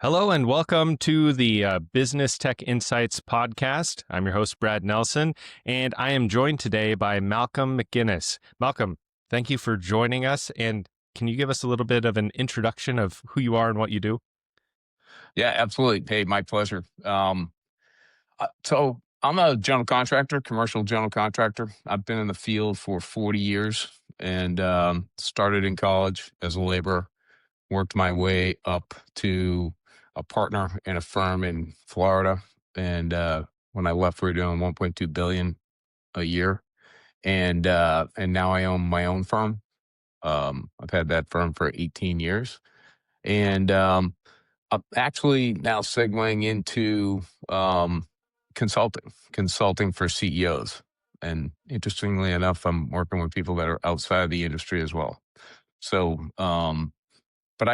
Hello and welcome to the Business Tech Insights podcast. I'm your host, Brad Nelson, and I am joined today by Malcolm MacInnes. Malcolm, thank you for joining us. And can you give us a little bit of an introduction of who you are and what you do? Yeah, absolutely. Hey, my pleasure. So I'm a general contractor, commercial general contractor. I've been in the field for 40 years and started in college as a laborer, worked my way up to a partner in a firm in Florida. And when I left, we were doing 1.2 billion a year. And now I own my own firm. I've had that firm for 18 years. And I'm actually now segueing into consulting for CEOs. And interestingly enough, I'm working with people that are outside of the industry as well. So, but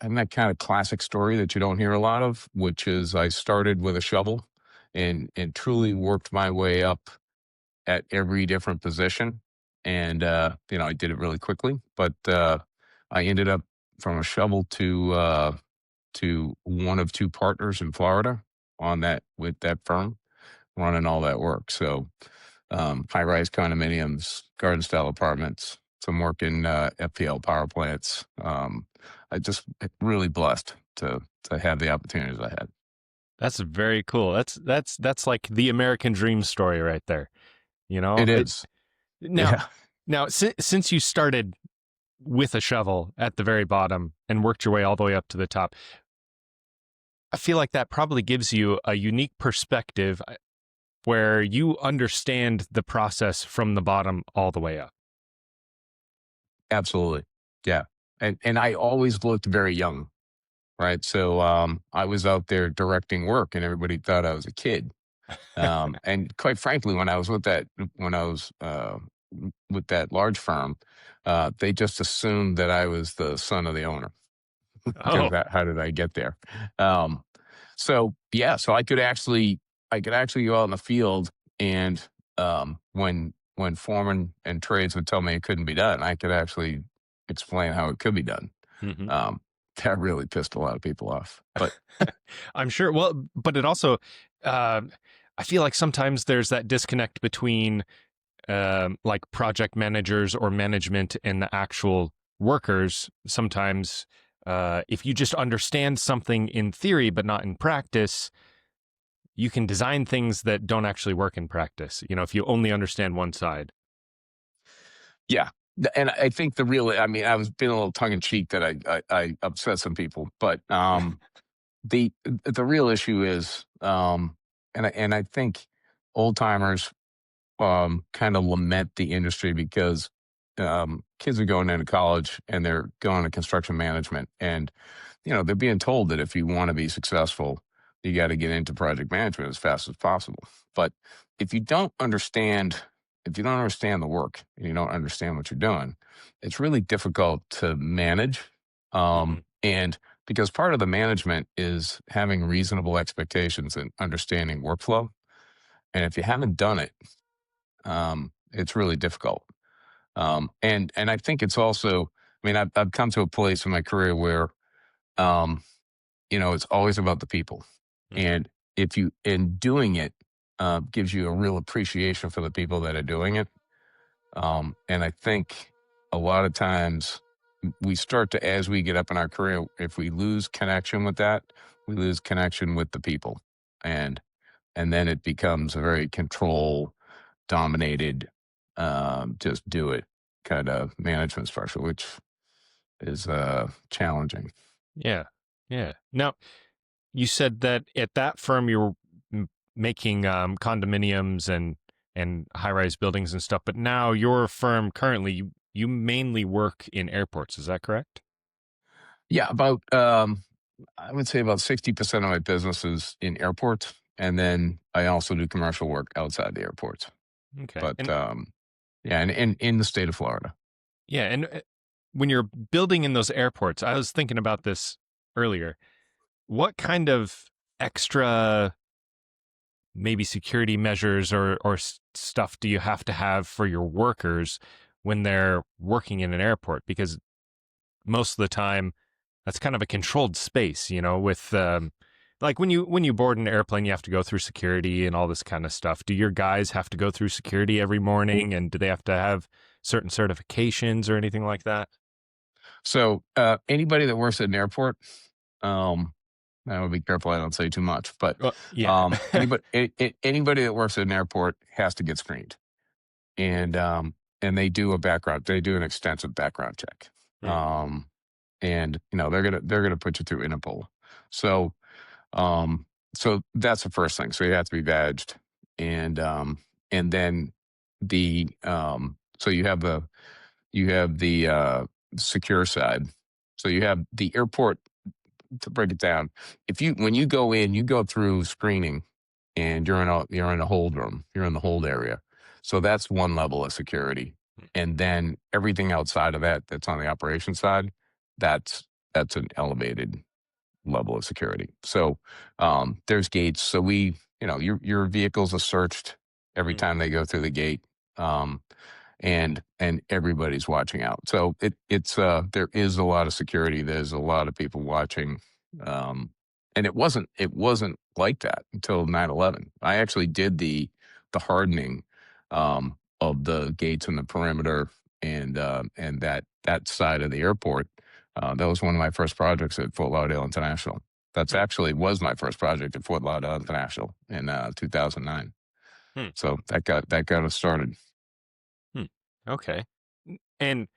I'm that kind of classic story that you don't hear a lot of, which is I started with a shovel and truly worked my way up at every different position. And I did it really quickly, but I ended up from a shovel to one of two partners in Florida on that with that firm running all that work. So high rise condominiums, garden style apartments, some work in FPL power plants. I just really blessed to have the opportunities I had. That's very cool. That's like the American dream story right there. You know, It is. now Yeah. now since you started with a shovel at the very bottom and worked your way all the way up to the top, I feel like that probably gives you a unique perspective where you understand the process from the bottom all the way up. Absolutely. Yeah. And I always looked very young, right? So I was out there directing work and everybody thought I was a kid. And quite frankly, when I was with that large firm, they just assumed that I was the son of the owner. Because Oh, how did I get there? Um, so yeah, so I could actually go out in the field and when foremen and trades would tell me it couldn't be done, I could actually explain how it could be done. hmm. Um, that really pissed a lot of people off. But I'm sure. Well, but it also, uh, I feel like sometimes there's that disconnect between like project managers or management and the actual workers. Sometimes, if you just understand something in theory but not in practice, you can design things that don't actually work in practice. You know, if you only understand one side. yeah, and I think I was being a little tongue in cheek that I upset some people, but the real issue is, and I think old timers kind of lament the industry because kids are going into college and they're going to construction management, and they're being told that if you want to be successful, you got to get into project management as fast as possible. But if you don't understand, if you don't understand the work and you don't understand what you're doing, it's really difficult to manage. Hmm. And because part of the management is having reasonable expectations and understanding workflow. And if you haven't done it, it's really difficult. And I think it's also, I've come to a place in my career where, um, it's always about the people. Hmm. And if you, in doing it, gives you a real appreciation for the people that are doing it. And I think a lot of times we start to, as we get up in our career, if we lose connection with that, we lose connection with the people. And, and then it becomes a very control dominated, just do it kind of management structure, which is challenging. Yeah. Yeah. Now, you said that at that firm you were making condominiums and high-rise buildings and stuff, but now your firm currently you mainly work in airports. Is that correct? Yeah, about I would say about 60% of my business is in airports, and then I also do commercial work outside the airports. Okay. But And yeah, and in the state of Florida. yeah, and when you're building in those airports, I was thinking about this earlier. What kind of extra maybe security measures or stuff do you have to have for your workers when they're working in an airport? Because most of the time that's kind of a controlled space, with like when you board an airplane, you have to go through security and all this kind of stuff. Do your guys have to go through security every morning, and do they have to have certain certifications or anything like that? So anybody that works at an airport, I would be careful I don't say too much, but Well, yeah. anybody that works at an airport has to get screened, and they do a background. They do an extensive background check, Hmm. and they're gonna put you through Interpol. So um, so that's the first thing. So you have to be badged, and then so you have the secure side. So you have the airport, to break it down. When you go in, you go through screening, and you're in a hold room. You're in the hold area. So that's one level of security, and then everything outside of that, that's on the operation side, that's an elevated level of security. So there's gates. So your vehicles are searched every Hmm. time they go through the gate. Um, and everybody's watching out. So there is a lot of security. There's a lot of people watching, um, and it wasn't like that until 9/11. I actually did the hardening of the gates and the perimeter, and that side of the airport. That was one of my first projects at Fort Lauderdale International. That's Hmm. actually was my first project at Fort Lauderdale International in 2009. Hmm. So that got us started. Hmm. Okay. And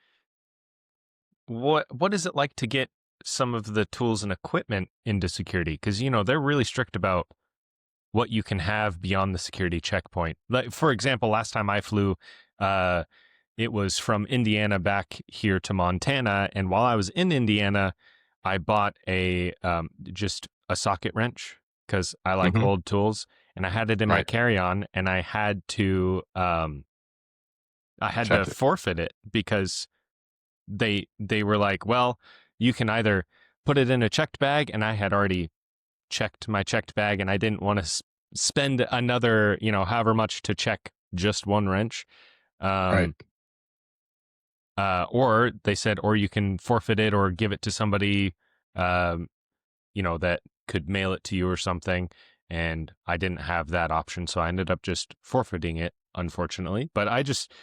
what is it like to get some of the tools and equipment into security? Because they're really strict about what you can have beyond the security checkpoint. Like, for example, last time I flew, uh, it was from Indiana back here to Montana, and while I was in Indiana, I bought just a socket wrench because I like Hmm. old tools, and I had it in my Right. carry-on, and I had to Check it. forfeit it because they were like, well, you can either put it in a checked bag, and I had already checked my checked bag, and I didn't want to spend another, however much to check just one wrench. Right. Um, or they said, or you can forfeit it or give it to somebody, um, that could mail it to you or something. And I didn't have that option, so I ended up just forfeiting it, unfortunately. But I just,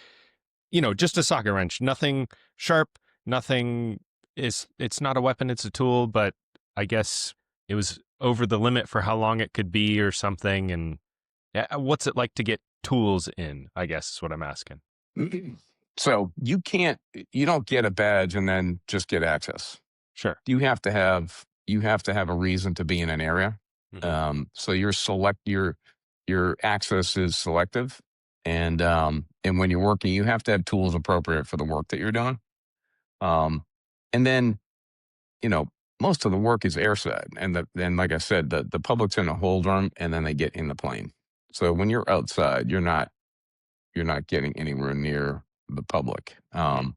just a socket wrench, nothing sharp, nothing it's not a weapon, it's a tool, but I guess it was over the limit for how long it could be or something. And yeah, what's it like to get tools in, I guess is what I'm asking. So you don't get a badge and then just get access. Sure. You have to have a reason to be in an area. Hmm. So your access is selective, and when you're working, you have to have tools appropriate for the work that you're doing. Um, and then you know most of the work is airside, and like I said, the public's in a hold room, and then they get in the plane. So when you're outside, you're not getting anywhere near the public. Hmm.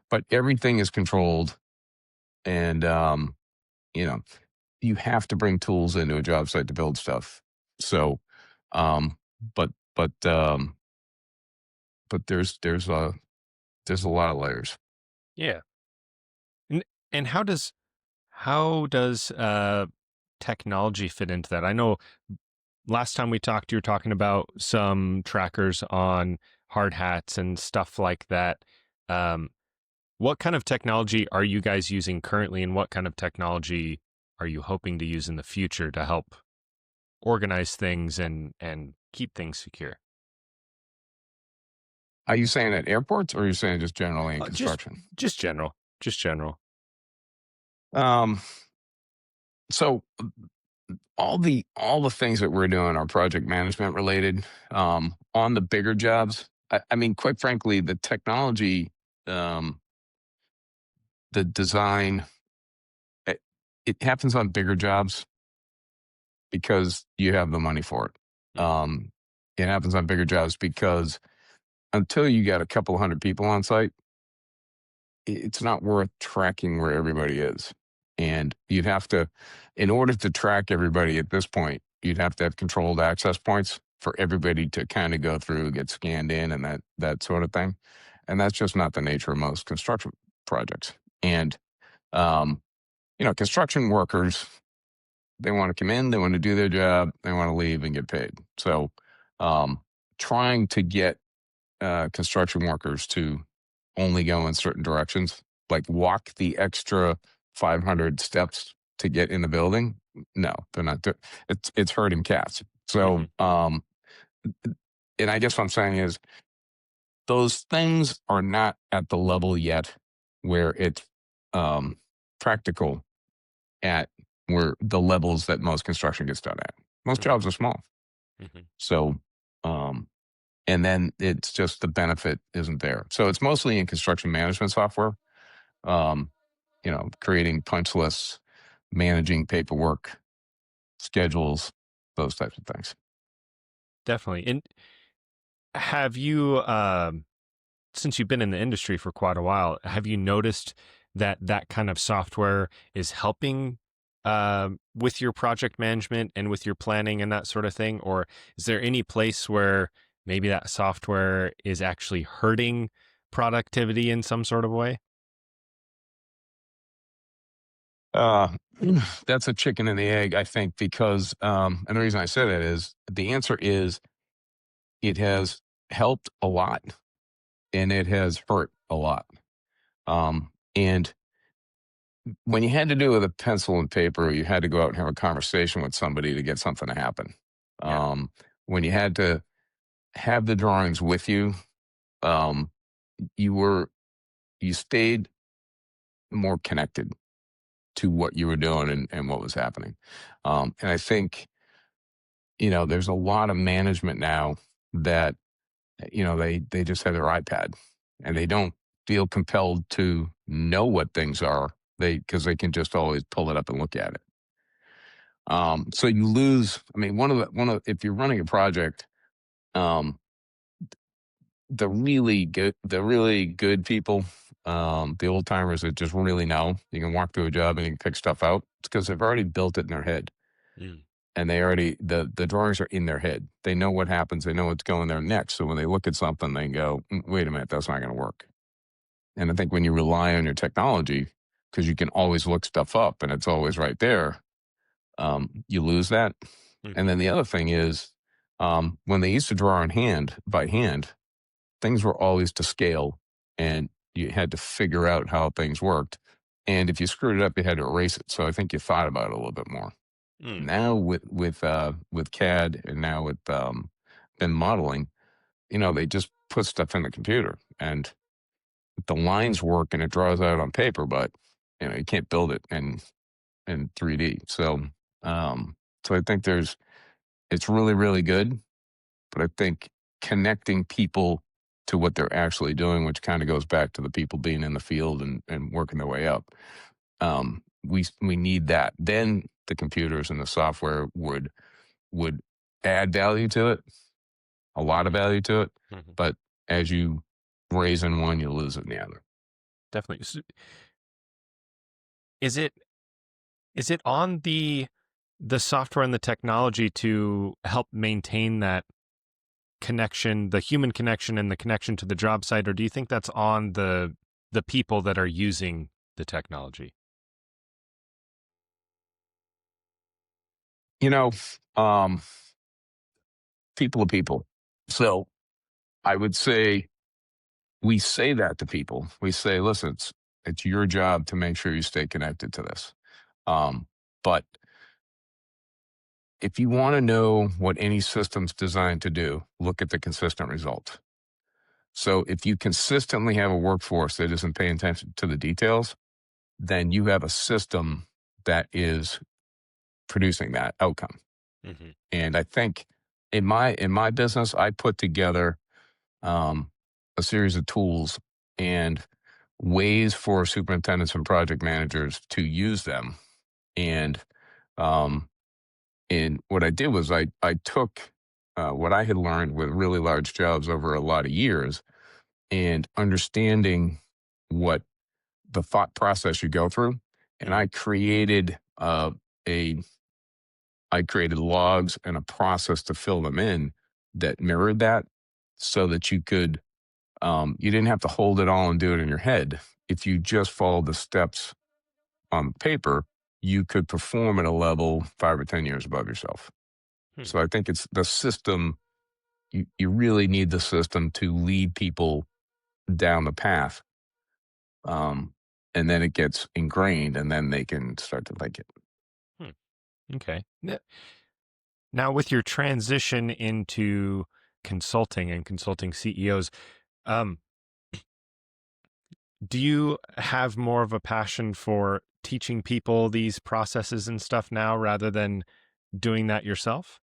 But everything is controlled, and you know, you have to bring tools into a job site to build stuff. So, um, but but but there's a lot of layers. Yeah. And how does technology fit into that? I know last time we talked, you were talking about some trackers on hard hats and stuff like that. Um, what kind of technology are you guys using currently, and what kind of technology are you hoping to use in the future to help organize things and keep things secure? Are you saying at airports, or are you saying just generally in Just construction? just general, just general. Um, so all the things that we're doing are project management related. On the bigger jobs, I mean, quite frankly, the technology, um, the design, it, it happens on bigger jobs because you have the money for it. Hmm. It happens on bigger jobs because until you got a couple hundred people on site, it's not worth tracking where everybody is. And in order to track everybody at this point, you'd have to have controlled access points for everybody to kind of go through, get scanned in, and that sort of thing. And that's just not the nature of most construction projects. And um, construction workers, they want to come in, they want to do their job, they want to leave and get paid. So, trying to get construction workers to only go in certain directions, like walk the extra 500 steps to get in the building. No, they're not. It's herding cats. So, Hmm. and I guess what I'm saying is those things are not at the level yet where it's um, practical at where the levels that most construction gets done at. Most Hmm. jobs are small. Hmm. So, um, and then it's just the benefit isn't there. So it's mostly in construction management software, um, creating punch lists, managing paperwork, schedules, those types of things. Definitely. And have you, since you've been in the industry for quite a while, have you noticed that that kind of software is helping with your project management and with your planning and that sort of thing? Or is there any place where maybe that software is actually hurting productivity in some sort of way? Uh, that's a chicken and the egg, I think, because, and the reason I say that is the answer is it has helped a lot and it has hurt a lot. And when you had to do it with a pencil and paper, you had to go out and have a conversation with somebody to get something to happen. Yeah. When you had to have the drawings with you, um, you were you stayed more connected to what you were doing and what was happening. And I think there's a lot of management now that they just have their iPad and they don't feel compelled to know what things are because they can just always pull it up and look at it. So you lose. I mean, if you're running a project, um, the really good people, the old timers that just really know, you can walk through a job and you can pick stuff out. It's because they've already built it in their head, Mm. and they already the drawings are in their head. They know what happens. They know what's going there next. So when they look at something, they go, Wait a minute, that's not going to work." And I think when you rely on your technology, because you can always look stuff up and it's always right there, you lose that. And Hmm. then the other thing is, when they used to draw in hand by hand, things were always to scale, and you had to figure out how things worked. And if you screwed it up, you had to erase it. So I think you thought about it a little bit more. Mm. Now with CAD and now with BIM modeling, they just put stuff in the computer and the lines work and it draws out on paper, but you can't build it in 3D. So I think it's really, really good, but I think connecting people to what they're actually doing, which kind of goes back to the people being in the field and working their way up. We need that. Then the computers and the software would add value to it, a lot of value to it. Hmm. But as you raise in one, you lose in the other. Definitely. Is it is it on the software and the technology to help maintain that connection, the human connection and the connection to the job site, or do you think that's on the people that are using the technology? You know, um, people are people. So I would say we say that to people. We say, listen, it's your job to make sure you stay connected to this. But if you want to know what any system's designed to do, look at the consistent result. So if you consistently have a workforce that isn't paying attention to the details, then you have a system that is producing that outcome. Hmm. And I think in my business, I put together um, a series of tools and ways for superintendents and project managers to use them. And um, and what I did was I took what I had learned with really large jobs over a lot of years and understanding what the thought process you go through, and Hmm. a I created logs and a process to fill them in that mirrored that, so that you didn't have to hold it all and do it in your head. If you just followed the steps on paper, you could perform at a level 5 or 10 years above yourself. Hmm. So I think it's the system. You really need the system to lead people down the path. And then it gets ingrained, and then they can start to like it. Hmm. Okay. Now, with your transition into consulting and consulting CEOs, um, do you have more of a passion for teaching people these processes and stuff now rather than doing that yourself?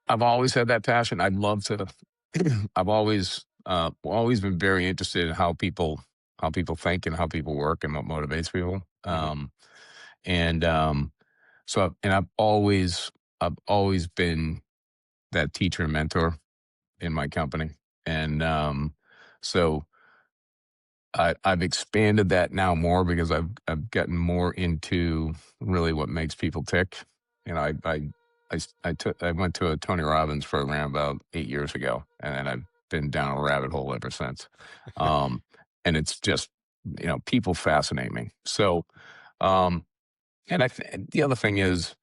I've always had that passion. I'd love to. I've always been very interested in how people think and how people work and what motivates people. Hmm. And so and I've always been that teacher and mentor in my company. And so I've expanded that now more because I've gotten more into really what makes people tick. You know, I went to a Tony Robbins program about 8 years ago, and then I've been down a rabbit hole ever since. Um, and it's just, people fascinate me. So, um, the other thing is,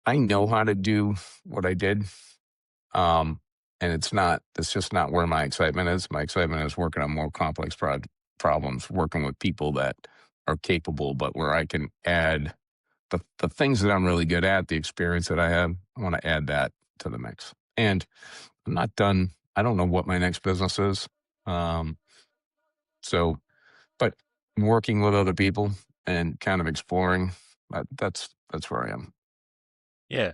I know how to do what I did. Um, and it's just not where my excitement is. My excitement is working on more complex problems, working with people that are capable, but where I can add the things that I'm really good at, the experience that I have. I want to add that to the mix. And I'm not done. I don't know what my next business is. Um, so, but working with other people and kind of exploring, that's where I am. Yeah.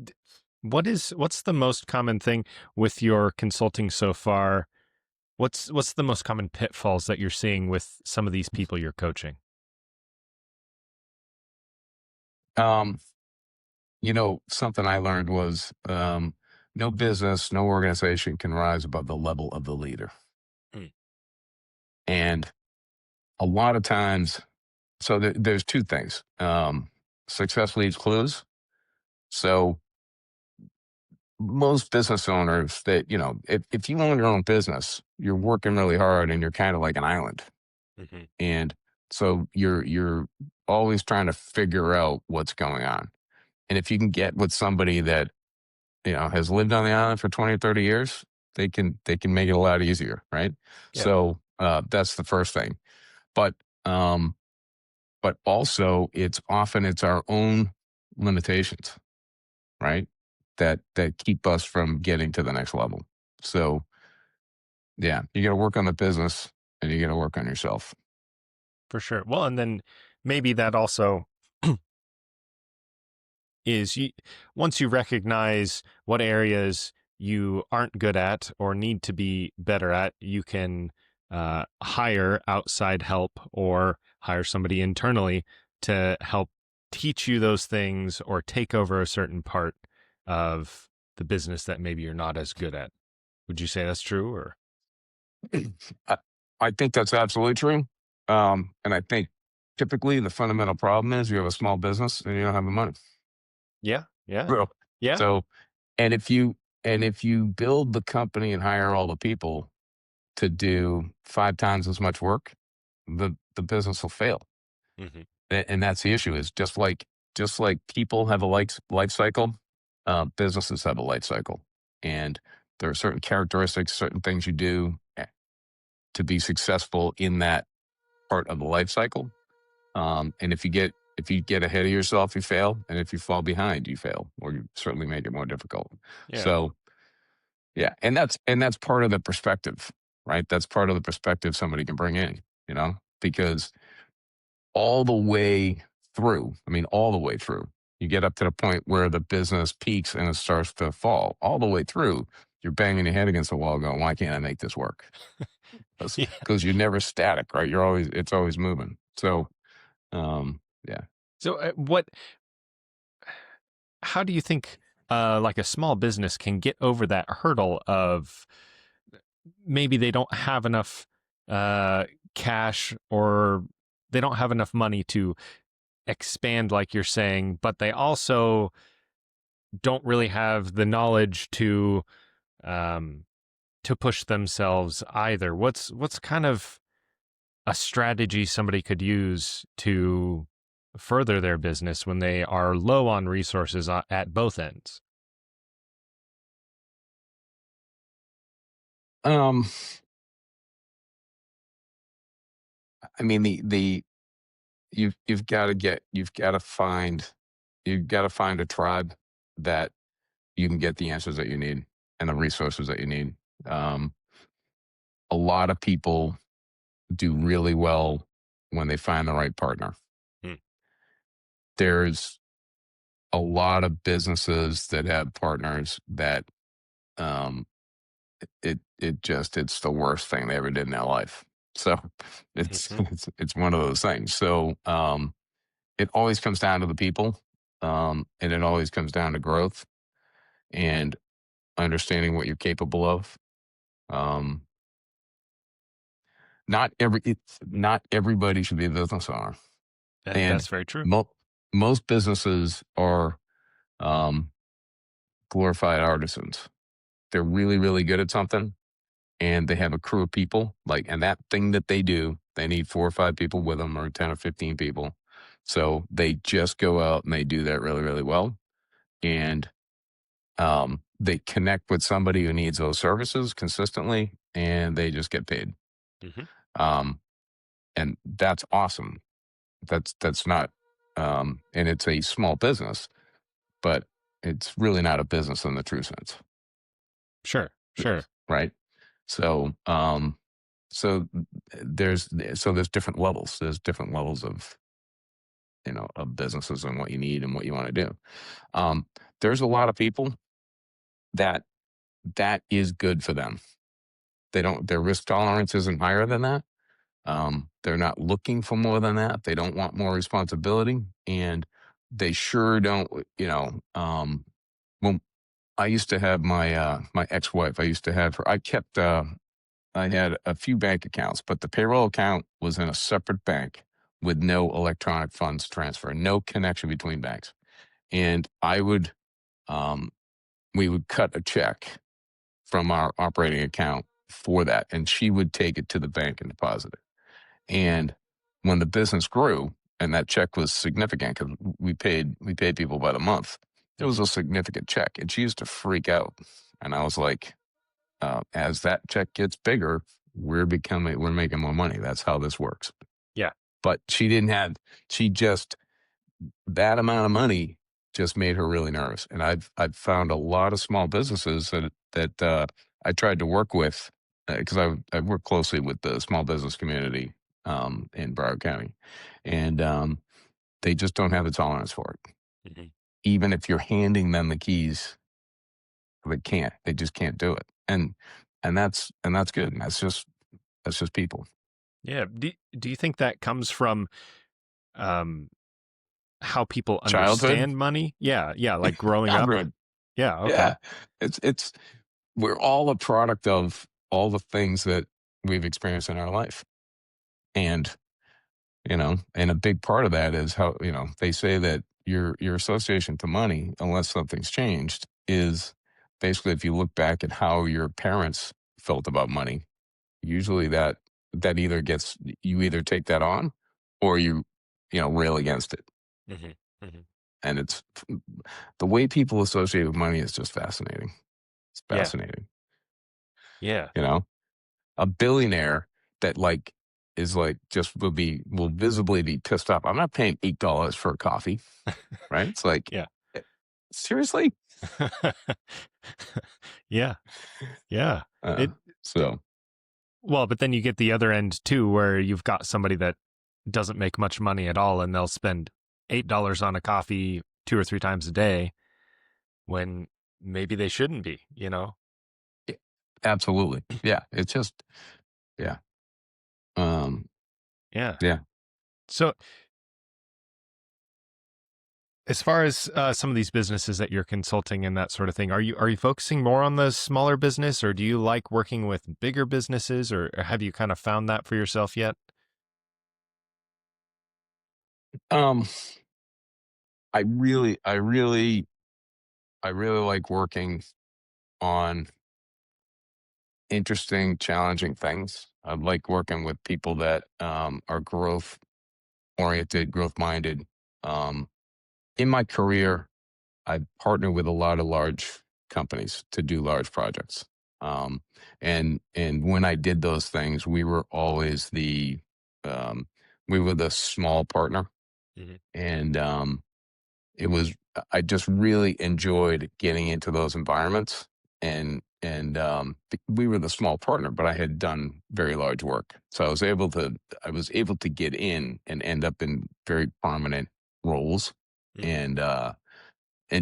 D- what's the most common thing with your consulting so far? What's the most common pitfalls that you're seeing with some of these people you're coaching? Um, something I learned was no business, no organization can rise above the level of the leader. Mm. And a lot of times, so there's two things. Success leaves clues. So most business owners that, if you own your own business, you're working really hard and you're kind of like an island. Hmm. And so you're always trying to figure out what's going on. And if you can get with somebody that has lived on the island for 20 or 30 years, they can make it a lot easier, right? Yeah, So that's the first thing. But um, but also it's our own limitations, right? That keep us from getting to the next level. So yeah, you got to work on the business and you got to work on yourself. for sure. Well, and then maybe that also is once you recognize what areas you aren't good at or need to be better at, you can hire outside help or hire somebody internally to help teach you those things or take over a certain part of the business that maybe you're not as good at. Would you say that's true or? I, I think that's absolutely true. And I think typically the fundamental problem is you have a small business and you don't have the money. Yeah, yeah, Well, yeah. so, and if you build the company and hire all the people to do 5 times as much work, the business will fail. Hmm. And that's the issue is just like people have a life cycle, businesses have a life cycle. And there are certain characteristics, certain things you do to be successful in that part of the life cycle. And if you get ahead of yourself, you fail. And if you fall behind, you fail, or you certainly make it more difficult. Yeah, So yeah, and that's part of the perspective, right? That's part of the perspective somebody can bring in, because all the way through, I mean, all the way through, you get up to the point where the business peaks and it starts to fall. All the way through, you're banging your head against the wall, going, "Why can't I make this work?" yeah. Because you're never static, right? It's always moving. So yeah. So, how do you think like a small business can get over that hurdle of maybe they don't have enough uh, cash or they don't have enough money to expand like you're saying, but they also don't really have the knowledge um, to push themselves either. What's kind of a strategy somebody could use to further their business when they are low on resources at both ends? Um, I mean, the you've got to find a tribe that you can get the answers that you need and the resources that you need. Um, a lot of people do really well when they find the right partner. Hmm. There's a lot of businesses that have partners that um, it's the worst thing they ever did in their life. So Hmm. it's one of those things. So it always comes down to the people, and it always comes down to growth and understanding what you're capable of. Um, not everybody should be a business owner, and That's very true. most businesses are um, glorified artisans. They're really really good at something, and they have a crew of people like, and that thing that they do, they need 4 or 5 people with them, or 10 or 15 people. So they just go out and they do that really really well, and they connect with somebody who needs those services consistently, and they just get paid. Hmm. Um, and that's awesome. That's not, and it's a small business, but it's really not a business in the true sense, Sure, sure. right? So, so there's different levels. There's different levels of of businesses and what you need and what you want to do. Um, there's a lot of people that that is good for them. They don't their risk tolerance isn't higher than that. They're not looking for more than that. They don't want more responsibility, and they sure don't. When I used to have my ex-wife, I used to have her. I had a few bank accounts, but the payroll account was in a separate bank with no electronic funds transfer, no connection between banks. And um, we would cut a check from our operating account for that, and she would take it to the bank and deposit it. And when the business grew and that check was significant, because we paid people by the month, it was Hmm. a significant check, and she used to freak out. And I was like, as that check gets bigger, we're making more money. That's how this works. Yeah. But she just that amount of money just made her really nervous. And I've found a lot of small businesses that I tried to work with, because I work closely with the small business community in Broward County, and they just don't have the tolerance for it. Hmm. Even if you're handing them the keys, they can't. They just can't do it. And that's good. And that's just people. Yeah. Do you think that comes from um, how people Childhood, understand money? Yeah, yeah, like growing up. childhood. Yeah, okay. Yeah, it's we're all a product of all the things that we've experienced in our life. And, and a big part of that is how, they say that your association to money, unless something's changed, is basically if you look back at how your parents felt about money, usually that either gets you either take that on or you rail against it. Hmm. Hmm. And it's the way people associate with money is just fascinating. It's Yeah, fascinating. yeah. You know? A billionaire that is just will visibly be pissed off. I'm not paying $8 for a coffee, right? It's like, Yeah. "Eh, seriously? Yeah, yeah. Uh, It so well, but then you get the other end too, where you've got somebody that doesn't make much money at all, and they'll spend $8 on a coffee 2 or 3 times a day when maybe they shouldn't be, you know? yeah, absolutely, yeah. It's just yeah, um, Yeah. yeah. So as far as some of these businesses that you're consulting and that sort of thing, are you focusing more on the smaller business, or do you like working with bigger businesses, or have you kind of found that for yourself yet? Um, I really, I really, I really like working on interesting, challenging things. I like working with people that are growth oriented, growth minded. Um, in my career, I partner with a lot of large companies to do large projects. Um, and when I did those things, we were always um, the small partner, Hmm. and it was I just really enjoyed getting into those environments, we were the small partner, but I had done very large work, so I was able to get in and end up in very prominent roles, Hmm. and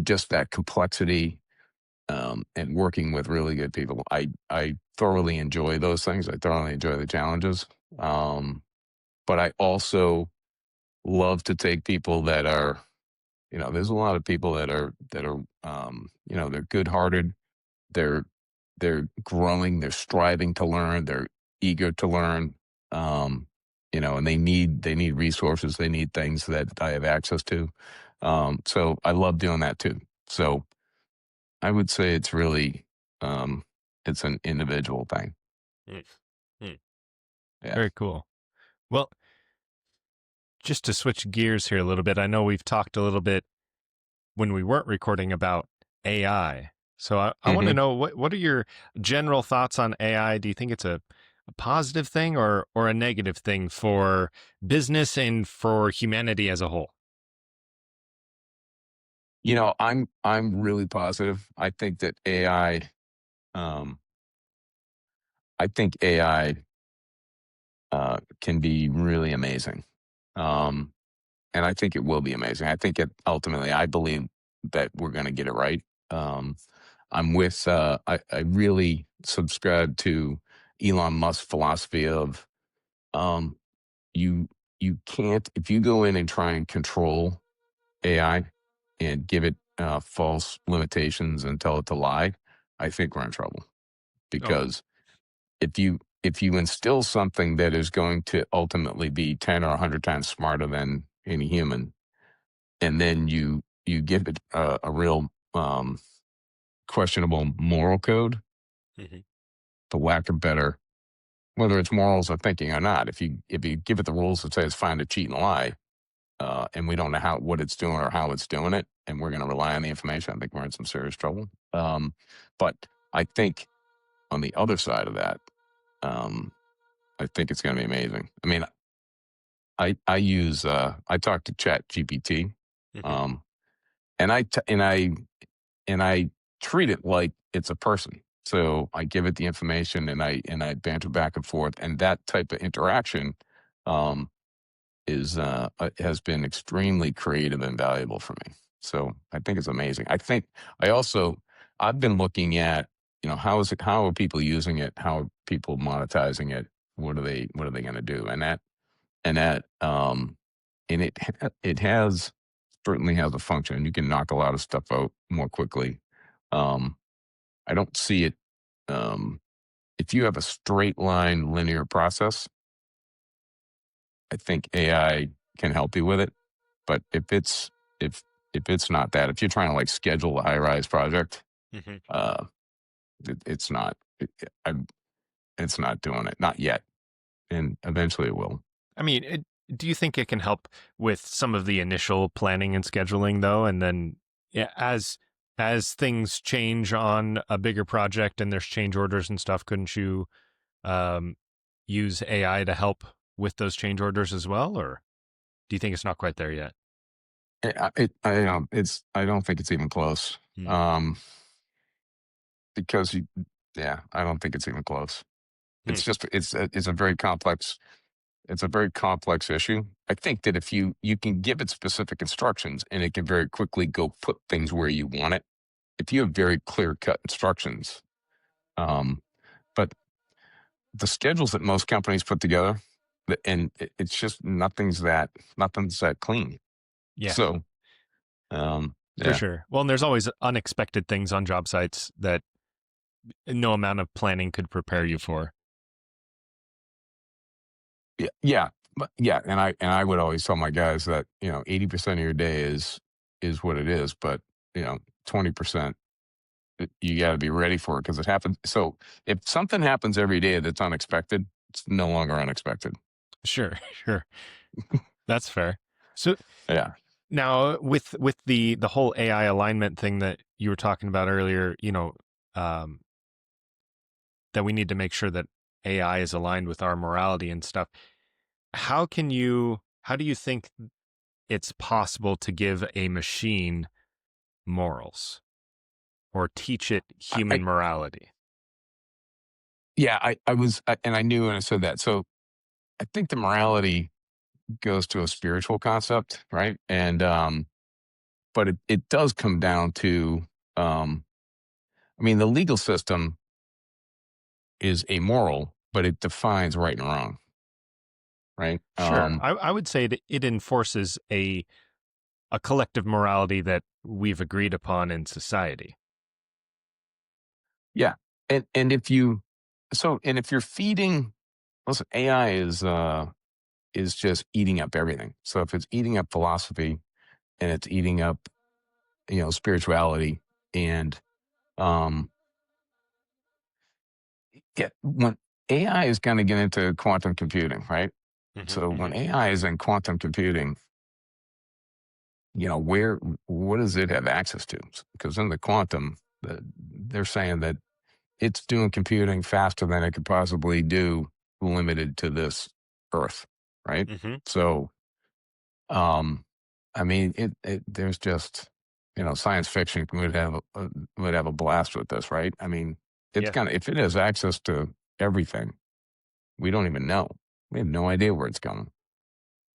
just that complexity, and working with really good people. I thoroughly enjoy those things. I thoroughly enjoy the challenges, but I also love to take people that are, there's a lot of people that are they're good hearted, they're growing, they're striving to learn, they're eager to learn, um, and they need resources, they need things that I have access to. So I love doing that too. So I would say it's really, it's an individual thing. Hmm. Yeah. Very cool. Well, just to switch gears here a little bit, I know we've talked a little bit when we weren't recording about AI. So I want to hmm know what are your general thoughts on AI? Do you think it's a positive thing or a negative thing for business and for humanity as a whole? I'm really positive. Um, I think AI can be really amazing. Um, and I think it will be amazing. I believe that we're going to get it right. Um, I really subscribe to Elon Musk's philosophy of, um, you, you can't, if you go in and try and control AI and give it false limitations and tell it to lie, I think we're in trouble, Oh, because if you instill something that is going to ultimately be 10 or 100 times smarter than any human, and then you give it a real questionable moral code, hmm. for lack of better, whether it's morals or thinking or not, if you give it the rules that say it's fine to cheat and lie, and we don't know what it's doing or how it's doing it, and we're going to rely on the information, I think we're in some serious trouble. But I think on the other side of that, um, I think it's going to be amazing. I mean, I talk to Chat GPT, Hmm. um, and I treat it like it's a person. So I give it the information, and I banter back and forth, and that type of interaction, um, has been extremely creative and valuable for me. So I think it's amazing. I've been looking at, how are people using it? How are people monetizing it? What are they going to do? And that and it has certainly has a function. You can knock a lot of stuff out more quickly. Um, I don't see it. Um, if you have a straight line linear process, I think AI can help you with it. But if it's not that, if you're trying to like schedule a high rise project, Hmm. uh, it's not. It's not doing it, not yet, and eventually it will. I mean, do you think it can help with some of the initial planning and scheduling though, and then yeah, as things change on a bigger project and there's change orders and stuff, couldn't you um, use AI to help with those change orders as well, or do you think it's not quite there yet? I don't think it's even close. Hmm. Um, because yeah, I don't think it's even close. Hmm. It's a very complex issue. I think that if you can give it specific instructions, and it can very quickly go put things where you want it. If you have very clear cut instructions, um, but the schedules that most companies put together, and it's just nothing's that clean. Yeah, So for yeah. sure. Well, and there's always unexpected things on job sites that no amount of planning could prepare you for. Yeah, yeah, but yeah, and I would always tell my guys that, 80% of your day is what it is, but 20%. you got to be ready for it because it happens. So if something happens every day that's unexpected, it's no longer unexpected. Sure, sure. That's fair. So Yeah. now with the whole AI alignment thing that you were talking about earlier, um, that we need to make sure that AI is aligned with our morality and stuff. How do you think it's possible to give a machine morals or teach it I human morality? yeah, and I knew when I said that. So I think the morality goes to a spiritual concept, right? And but it does come down to I mean, the legal system is amoral, but it defines right and wrong, right? Sure. I would say it enforces a collective morality that we've agreed upon in society. Yeah. And if you and if you're feeding listen, AI is just eating up everything. So if it's eating up philosophy and it's eating up, spirituality and um yeah, when AI is going to get into quantum computing, right? Hmm. So Hmm. when AI is in quantum computing, what does it have access to? Because in the quantum, they're saying that it's doing computing faster than it could possibly do, limited to this Earth, right? Hmm. So, um, I mean, there's just science fiction would have a blast with this, right? I mean, it's Yeah. kind of if it has access to everything, we don't even know. We have no idea where it's going.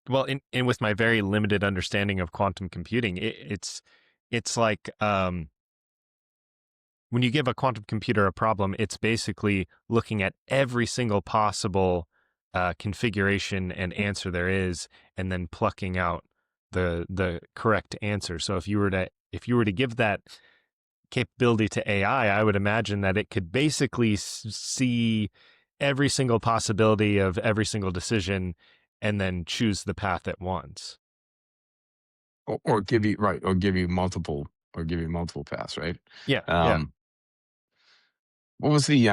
Well, in with my very limited understanding of quantum computing, it's like when you give a quantum computer a problem, it's basically looking at every single possible configuration and answer there is, and then plucking out the correct answer. So if you were to give that capability to AI, I would imagine that it could basically see every single possibility of every single decision, and then choose the path it wants. Or give you right, or give you multiple paths, right? Yeah, yeah. Um, what was the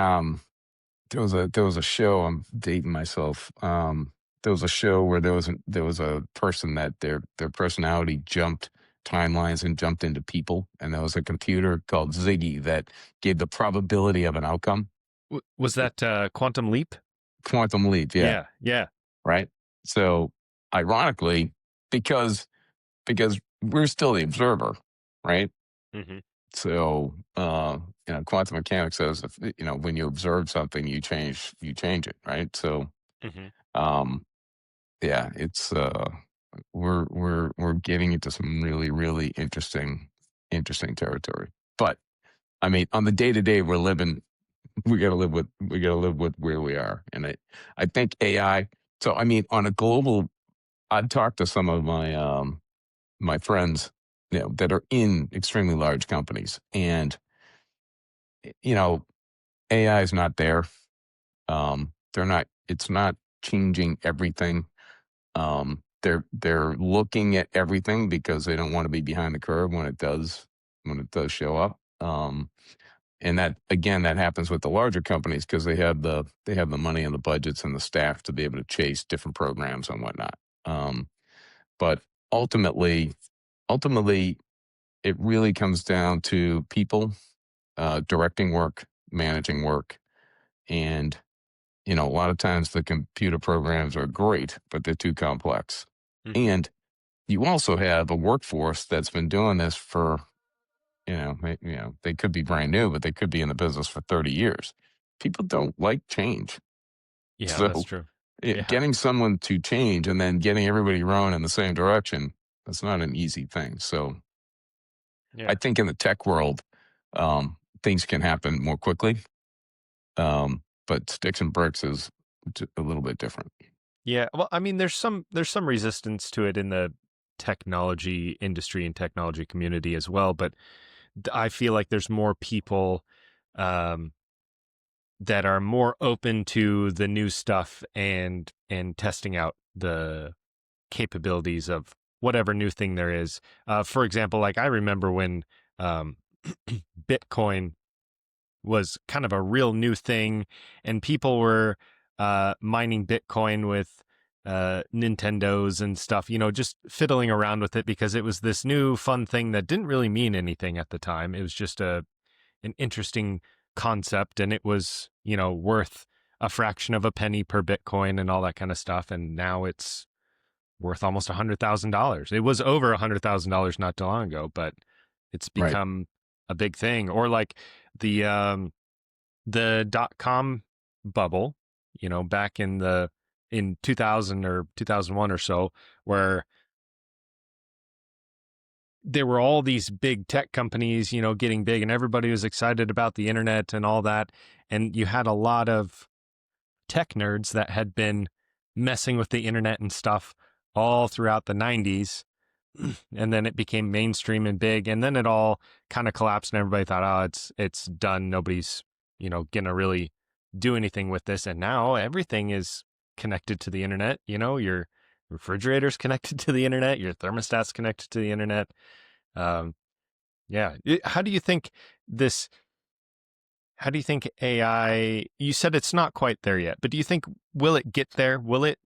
there was a show. I'm dating myself. There was a show where there was a person that their personality jumped timelines and jumped into people, and there was a computer called Ziggy that gave the probability of an outcome. Was that Quantum Leap? Quantum leap, yeah, Yeah, yeah. right. So, ironically, because we're still the observer, right? Hmm. So, quantum mechanics says if when you observe something, you change it, right? So, Hmm. um, yeah, it's we're getting into some really really interesting territory. But I mean, on the day to day, we're living. We got to live with where we are, and I think AI. So, I mean, on a global, I've talked to some of my friends, that are in extremely large companies, and you know AI is not there. They're not. It's not changing everything. They're looking at everything because they don't want to be behind the curve when it does show up. And that again, that happens with the larger companies because they have the money and the budgets and the staff to be able to chase different programs and whatnot. But ultimately, ultimately, it really comes down to people directing work, managing work, and a lot of times the computer programs are great, but they're too complex. Hmm. And you also have a workforce that's been doing this for, they could be brand new, but they could be in the business for 30 years. People don't like change. Yeah, that's So true. Yeah, getting someone to change and then getting everybody rowing in the same direction, that's not an easy thing. So I yeah, think in the tech world, things can happen more quickly. But sticks and bricks is a little bit different. yeah. Well, I mean, there's some resistance to it in the technology industry and technology community as well, but I feel like there's more people um, that are more open to the new stuff and testing out the capabilities of whatever new thing there is. For example, like I remember when um, Bitcoin was kind of a real new thing, and people were mining Bitcoin with Nintendos and stuff, just fiddling around with it because it was this new fun thing that didn't really mean anything at the time. It was just an interesting concept, and it was, worth a fraction of a penny per Bitcoin and all that kind of stuff. And now it's worth almost $100,000. It was over $100,000 not too long ago, but it's Right. become a big thing. Or like the .com bubble, back in 2000 or 2001 or so, where there were all these big tech companies, getting big, and everybody was excited about the internet and all that. And you had a lot of tech nerds that had been messing with the internet and stuff all throughout the 90s. And then it became mainstream and big. And then it all kind of collapsed, and everybody thought, oh, it's done. Nobody's, gonna really do anything with this. And now everything is connected to the internet. Your refrigerator's connected to the internet, your thermostat's connected to the internet. Um, yeah. How do you think this? How do you think AI? You said it's not quite there yet, but do you think, will it get there? Will it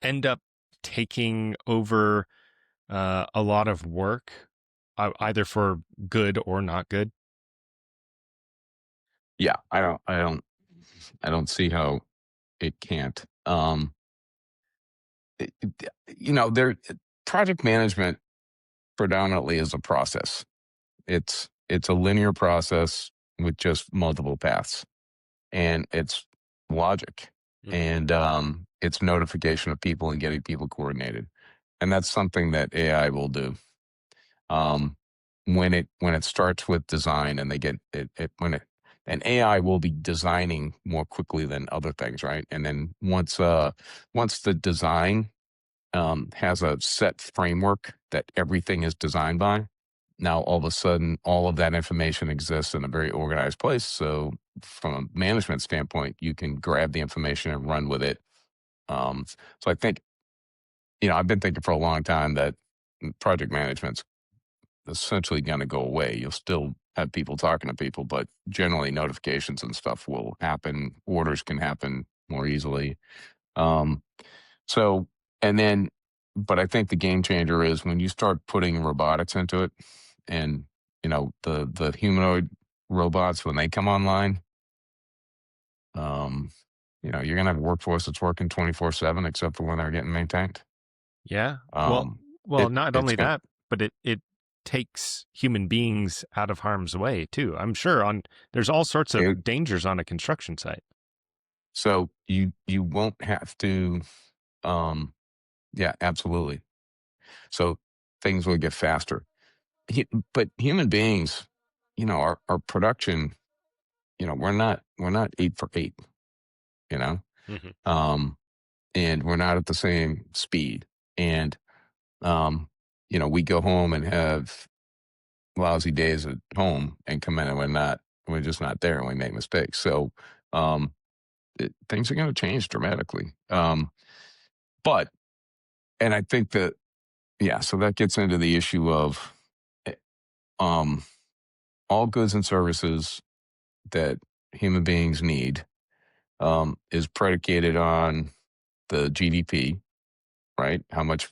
end up taking over a lot of work, either for good or not good? Yeah, I don't see how it can't. There project management predominantly is a process. It's a linear process with just multiple paths, and it's logic, Mm-hmm. and it's notification of people and getting people coordinated, and that's something that AI will do. Um, when it starts with design and they get it when it and AI will be designing more quickly than other things, right? And then once the design has a set framework that everything is designed by, now all of a sudden all of that information exists in a very organized place. So from a management standpoint, you can grab the information and run with it. So I think, I've been thinking for a long time that project management's essentially going to go away. You'll still have people talking to people, but generally notifications and stuff will happen. Orders can happen more easily. Um, so, and then, but I think the game changer is when you start putting robotics into it, and the humanoid robots when they come online. Um, you're gonna have a workforce that's working 24/7, except for when they're getting maintained. Yeah. Well, Um, well, it not it's only going that, but it takes human beings out of harm's way too. I'm sure there's all sorts it, of dangers on a construction site. so you won't have to. Um, yeah, absolutely. So things will get faster. But human beings, our production, we're not 8 for 8, you know, Hmm. um, and we're not at the same speed. And um, we go home and have lousy days at home and come in and we're just not there and we make mistakes. So um, things are going to change dramatically. But and I think that yeah, so that gets into the issue of eh, um, all goods and services that human beings need is predicated on the GDP, right? How much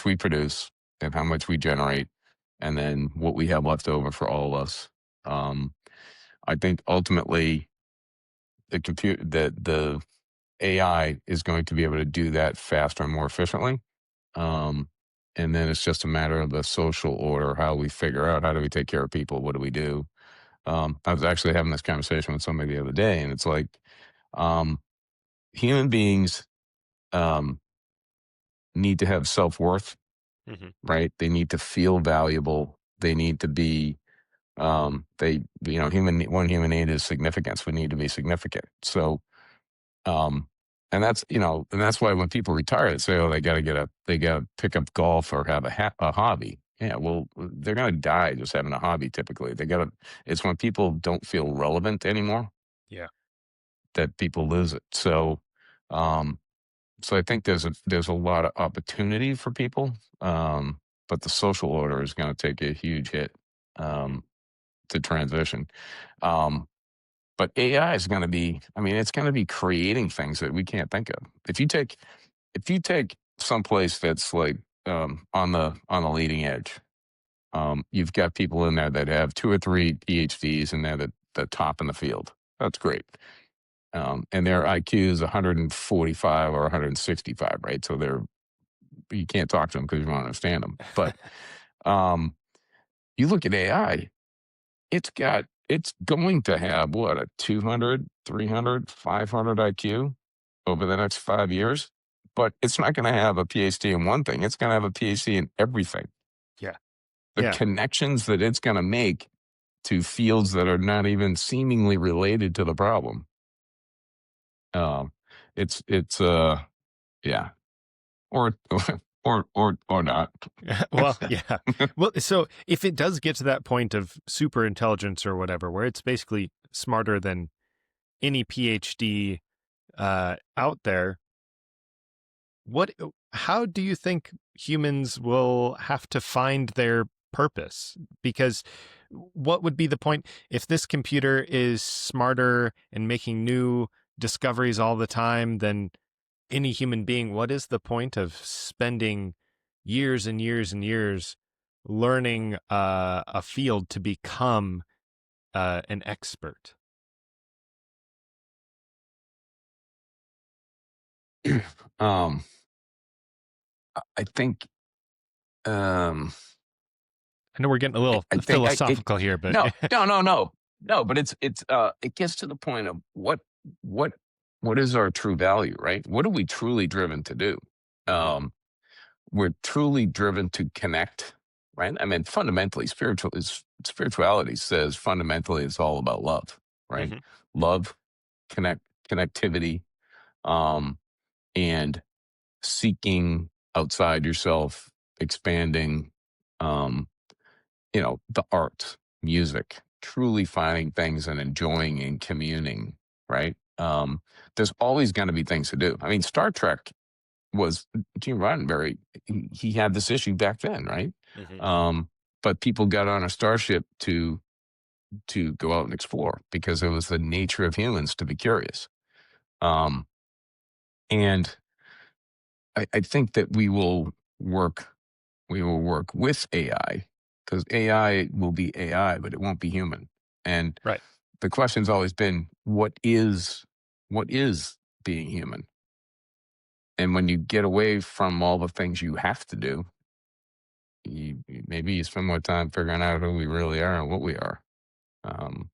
we produce and how much we generate, and then what we have left over for all of us. Um, I think ultimately the AI is going to be able to do that faster and more efficiently. Um, and then it's just a matter of the social order, how we figure out how do we take care of people, what do we do. I was actually having this conversation with somebody the other day, and it's like um, human beings um, need to have self worth, Hmm. right? They need to feel valuable. They need to be one human need is significance. We need to be significant. So um and that's why when people retire they say, oh, they gotta pick up golf or have a hobby. Yeah, well, they're gonna die just having a hobby. Typically they gotta it's when people don't feel relevant anymore Yeah. that people lose it. Um so I think there's a lot of opportunity for people, but the social order is going to take a huge hit. Hmm. Um, to transition. But AI is going to be, I mean, it's going to be creating things that we can't think of. If you take someplace that's like on the leading edge, you've got people in there that have 2 or 3 PhDs and they're the top in the field. That's great. And their IQ is 145 or 165, right? So you can't talk to them because you don't understand them. But you look at AI, it's going to have what, a 200, 300, 500 IQ over the next 5 years, but it's not going to have a PhD in one thing. It's going to have a PhD in everything. Yeah. The Yeah. connections that it's going to make to fields that are not even seemingly related to the problem. It's yeah, or or not. Well, yeah. Well, so if it does get to that point of super intelligence or whatever, where it's basically smarter than any PhD out there, how do you think humans will have to find their purpose? Because what would be the point if this computer is smarter and making new discoveries all the time than any human being? What is the point of spending years and years and years learning a field to become an expert? um, I think I know we're getting a little I think philosophical here, but no, but it gets to the point of what what is our true value, right? What are we truly driven to do? Mhm, Um, we're truly driven to connect, right? I mean, fundamentally, spirituality says fundamentally it's all about love, right? mhm, Love, connectivity, um, and seeking outside yourself, expanding, um, the arts, music, truly finding things and enjoying and communing, right? There's always going to be things to do. I mean, Star Trek was Gene Roddenberry. He had this issue back then, right? mhm. Um, but people got on a starship to go out and explore because it was the nature of humans to be curious. Um, and I think that we will work with AI because AI will be AI, but it won't be human. And Right. the question's always been, what is being human? And when you get away from all the things you have to do, maybe you spend more time figuring out who we really are and what we are. Um,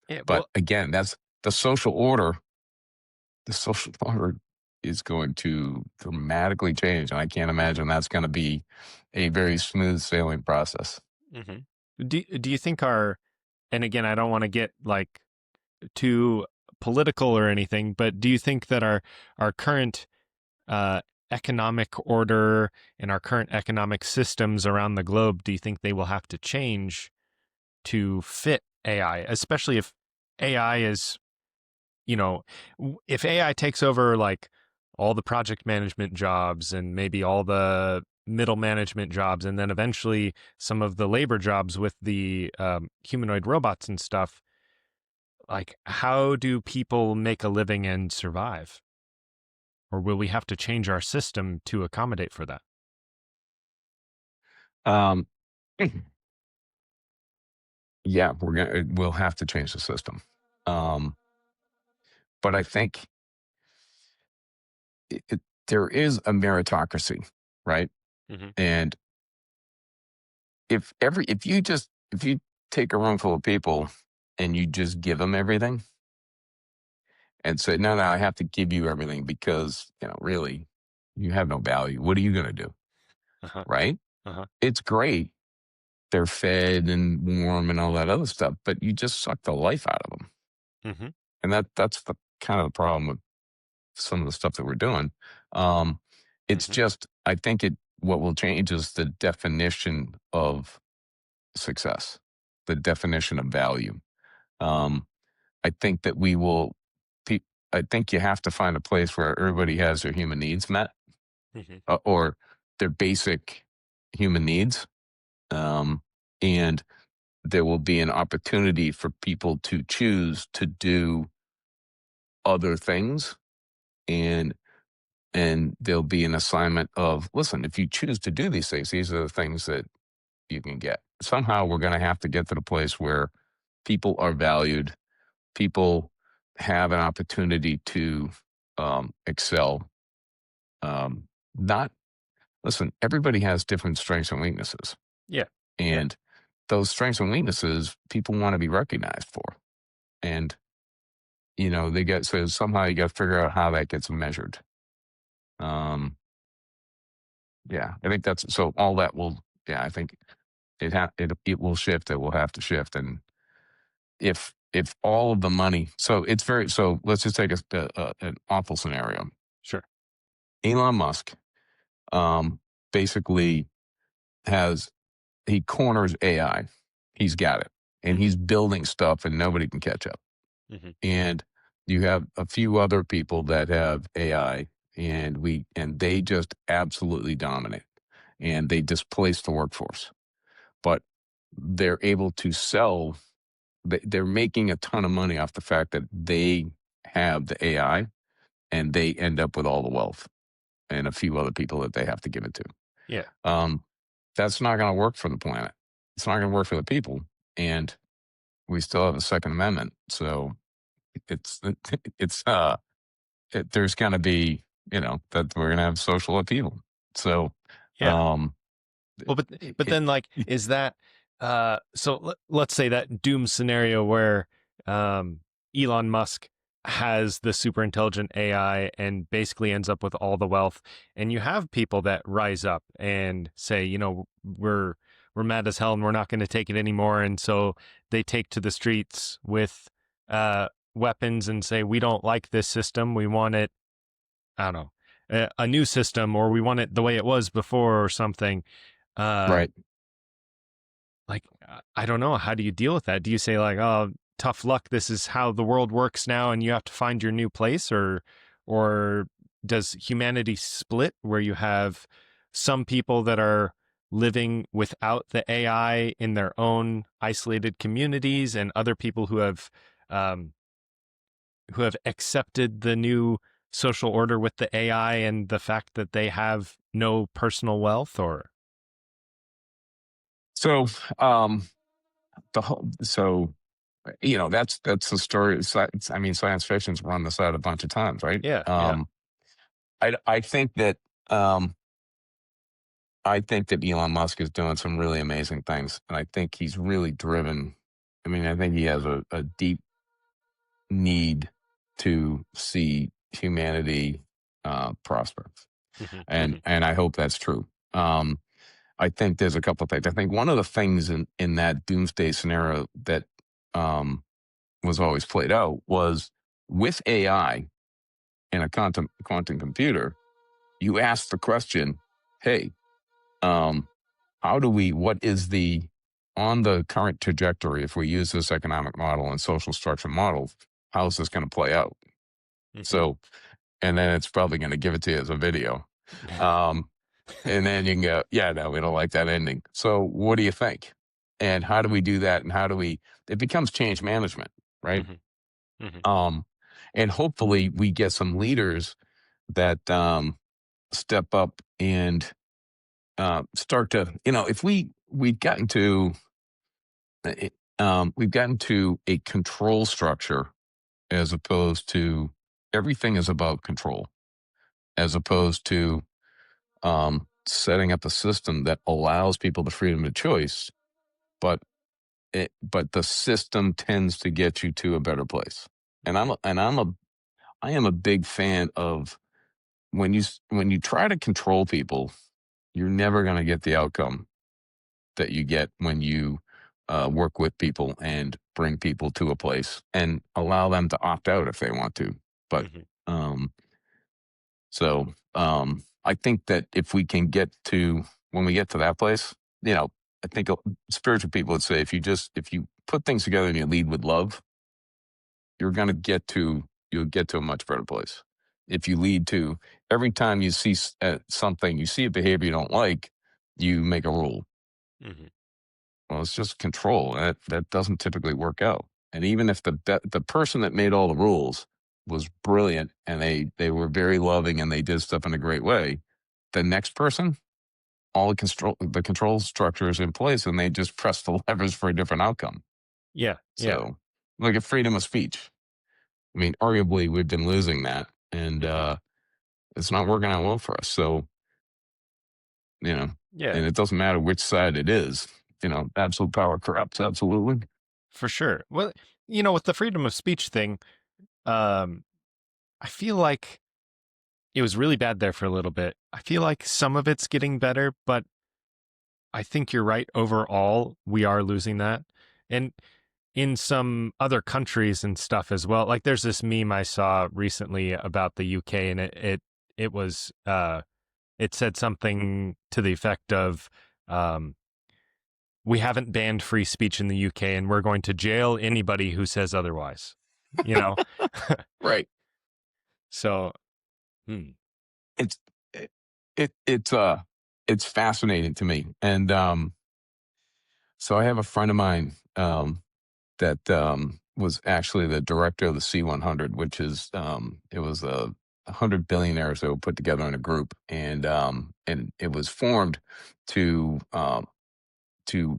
Yeah. but Well, again, that's the social order. The social order is going to dramatically change, and I can't imagine that's going to be a very smooth sailing process. mhm. Do you think and again, I don't want to get like too political or anything, but do you think that our current uh, economic order and our current economic systems around the globe, do you think they will have to change to fit AI, especially if AI is, if AI takes over like all the project management jobs and maybe all the middle management jobs, and then eventually some of the labor jobs with the humanoid robots and stuff, like how do people make a living and survive? Or will we have to change our system to accommodate for that? Um, yeah, we'll have to change the system. Um, but I think there is a meritocracy, right? Hmm. And if you take a room full of people and you just give them everything and say, no, I have to give you everything because really, you have no value. What are you going to do, Uh-huh. right? Uh-huh. It's great. They're fed and warm and all that other stuff, but you just suck the life out of them. Hmm. And that's the kind of the problem with some of the stuff that we're doing. Um, it's Hmm. just, I think what will change is the definition of success, the definition of value. Um, I think that we will, pe- I think you have to find a place where everybody has their human needs met, Hmm. or their basic human needs. Um, and there will be an opportunity for people to choose to do other things, and there'll be an assignment of, listen, if you choose to do these things, these are the things that you can get. Somehow we're going to have to get to the place where people are valued, people have an opportunity to excel. Not Listen, everybody has different strengths and weaknesses, Yeah. and those strengths and weaknesses people want to be recognized for. And they get, so somehow you got to figure out how that gets measured. Um, yeah, I think that's, so all that will, yeah, I think it will shift. It will have to shift. And if all of the money, so it's very, so let's just take an awful scenario. Sure. Elon Musk basically he corners AI. He's got it, and he's building stuff, and nobody can catch up. Mhm. And you have a few other people that have AI, and they just absolutely dominate, and they displace the workforce. But they're able to sell. They're making a ton of money off the fact that they have the AI, and they end up with all the wealth and a few other people that they have to give it to. Yeah. That's not going to work for the planet. It's not going to work for the people, and we still have a Second Amendment. So it's there's going to be, that we're going to have social upheaval. So, Yeah. um, Well, but then, like, is that so let's say that doom scenario where Elon Musk has the super intelligent AI and basically ends up with all the wealth, and you have people that rise up and say, we're mad as hell and we're not going to take it anymore, and so they take to the streets with weapons and say, we don't like this system, we want it, I don't know, a new system, or we want it the way it was before or something. right. Like, I don't know, how do you deal with that? Do you say, like, oh, tough luck, this is how the world works now and you have to find your new place? Or does humanity split where you have some people that are living without the AI in their own isolated communities, and other people um, who have accepted the new social order with the AI and the fact that they have no personal wealth? Or So, the whole, so, that's the story. I mean, science fiction's run this out a bunch of times, right? yeah, yeah. I think that, Elon Musk is doing some really amazing things, and I think he's really driven. I mean, I think he has a deep need to see humanity prosper, Hmm. and Hmm. I hope that's true. I think there's a couple of things. I think one of the things in that doomsday scenario that was always played out was with AI and a quantum computer. You ask the question, "Hey, um, what is the on the current trajectory? If we use this economic model and social structure model, how is this going to play out?" Hmm. So, and then it's probably going to give it to you as a video. Um, and then you can go, yeah, no, we don't like that ending. So what do you think? And how do we do that? And it becomes change management, right? Hmm. Hmm. Um, and hopefully we get some leaders that step up and start to, if we've gotten to a control structure, as opposed to everything is about control, as opposed to setting up a system that allows people the freedom of choice, but the system tends to get you to a better place. And I am a big fan of when you try to control people, you're never going to get the outcome that you get when you work with people and bring people to a place and allow them to opt out if they want to. But Hmm. um, I think that if we can when we get to that place, I think spiritual people would say, if you put things together and you lead with love, you'll get to a much better place. If you lead to every time you see something, you see a behavior you don't like, you make a rule. Hmm. Well, it's just control. That doesn't typically work out. And even if the person that made all the rules was brilliant and they were very loving and they did stuff in a great way, the next person, all the control structure is in place and they just press the levers for a different outcome. Yeah. Yeah. So, look at freedom of speech. I mean, arguably we've been losing that, and Hmm. it's not working out well for us. So, you know, Yeah, and it doesn't matter which side it is. Absolute power corrupts. Absolutely. for sure. Well, with the freedom of speech thing, um, I feel like it was really bad there for a little bit. I feel like some of it's getting better, but I think you're right. Overall, we are losing that. And in some other countries and stuff as well. Like there's this meme I saw recently about the UK, and it was it said something to the effect of um, we haven't banned free speech in the UK, and we're going to jail anybody who says otherwise. You know, Right. so hmm. It's it, it's fascinating to me, and so I have a friend of mine that was actually the director of the C100, which is it was a hundred billionaires that were put together in a group, and it was formed to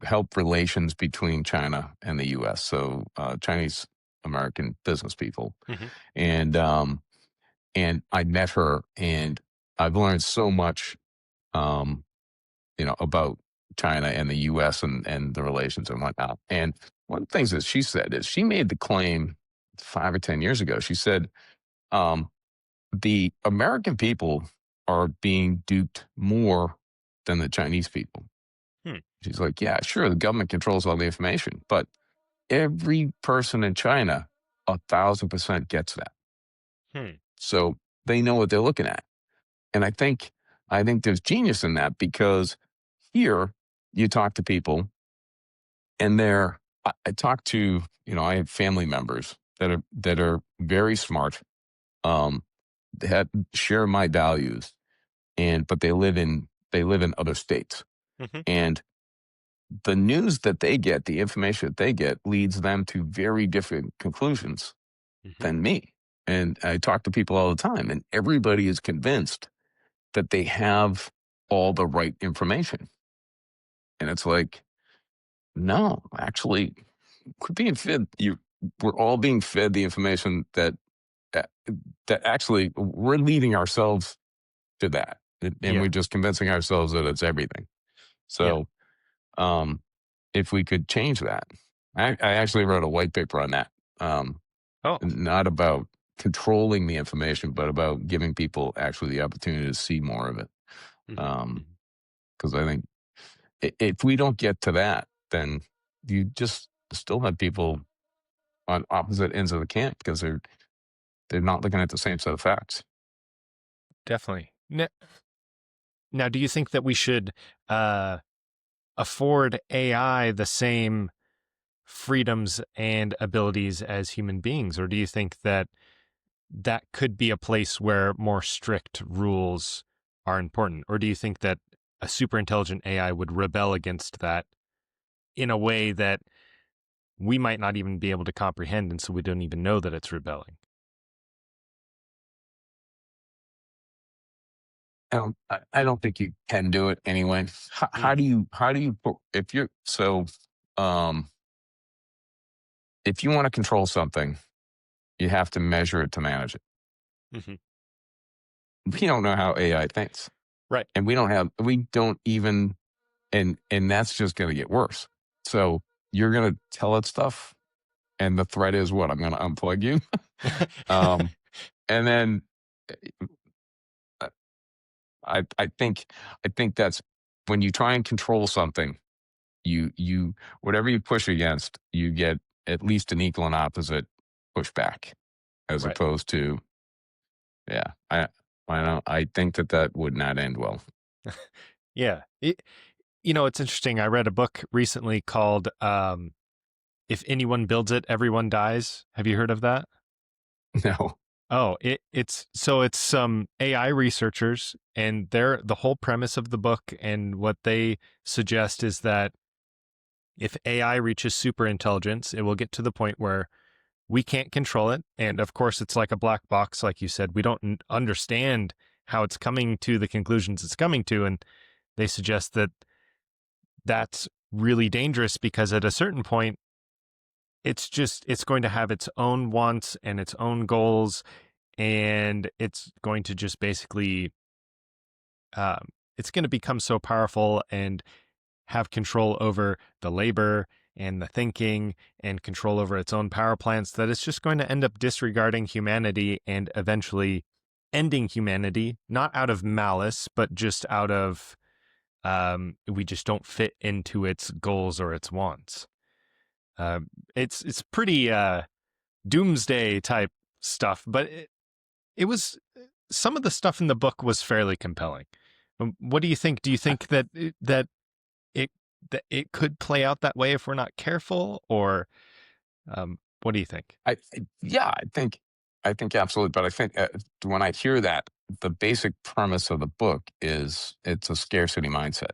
help relations between China and the U.S. So Chinese American business people, Hmm. and I met her, and I've learned so much, um, about China and the U.S. and the relations and whatnot. And one of the things that she said is she made the claim 5 or 10 years ago. She said um, the American people are being duped more than the Chinese people. Hmm. She's like, yeah, sure, the government controls all the information, but every person in China, 1,000% gets that. Hmm. So they know what they're looking at. And I think there's genius in that, because here you talk to people and I talk to, I have family members that are very smart, um, that share my values, but they live in other states. Hmm. And the news that they get, the information that they get, leads them to very different conclusions Hmm. than me. And I talk to people all the time, and everybody is convinced that they have all the right information. And it's like, no, actually, we're being fed. We're all being fed the information uh, that actually we're leading ourselves to that, and Yeah. we're just convincing ourselves that it's everything. Yeah. So, um, if we could change that, I actually wrote a white paper on that. Um, Oh. not about controlling the information, but about giving people actually the opportunity to see more of it. Hmm. Um, Hmm. because I think if we don't get to that, then you just still have people on opposite ends of the camp, because they're not looking at the same set of facts. Definitely. Now, do you think that we should uh, afford AI the same freedoms and abilities as human beings, or do you think that that could be a place where more strict rules are important? Or do you think that a super intelligent AI would rebel against that in a way that we might not even be able to comprehend, and so we don't even know that it's rebelling? I don't think you can do it anyway. How, Mm. how do you how do you put if you're so um if you want to control something, you have to measure it to manage it. Hmm. We don't know how AI thinks, Right. and we don't even, and that's just going to get worse. So you're going to tell it stuff, and the threat is what? I'm going to unplug you. um, and then uh, I think that's when you try and control something, you whatever you push against, you get at least an equal and opposite pushback, as Right. opposed to, yeah, I think that would not end well. Yeah. It's interesting. I read a book recently called If Anyone Builds It, Everyone Dies. Have you heard of that? No. Oh, it's some AI researchers, and the whole premise of the book and what they suggest is that if AI reaches super intelligence, it will get to the point where we can't control it. And of course, it's like a black box, like you said. We don't understand how it's coming to the conclusions it's coming to. And they suggest that that's really dangerous because at a certain point, it's going to have its own wants and its own goals. And it's going to just basically, um, it's going to become so powerful and have control over the labor and the thinking and control over its own power plants that it's just going to end up disregarding humanity and eventually ending humanity, not out of malice, but just out of we just don't fit into its goals or its wants. It's pretty doomsday type stuff, but it was some of the stuff in the book was fairly compelling. What do you think? Do you think that it that it could play out that way if we're not careful, or what do you think? Yeah, I think absolutely. But I think when I hear that, the basic premise of the book is it's a scarcity mindset.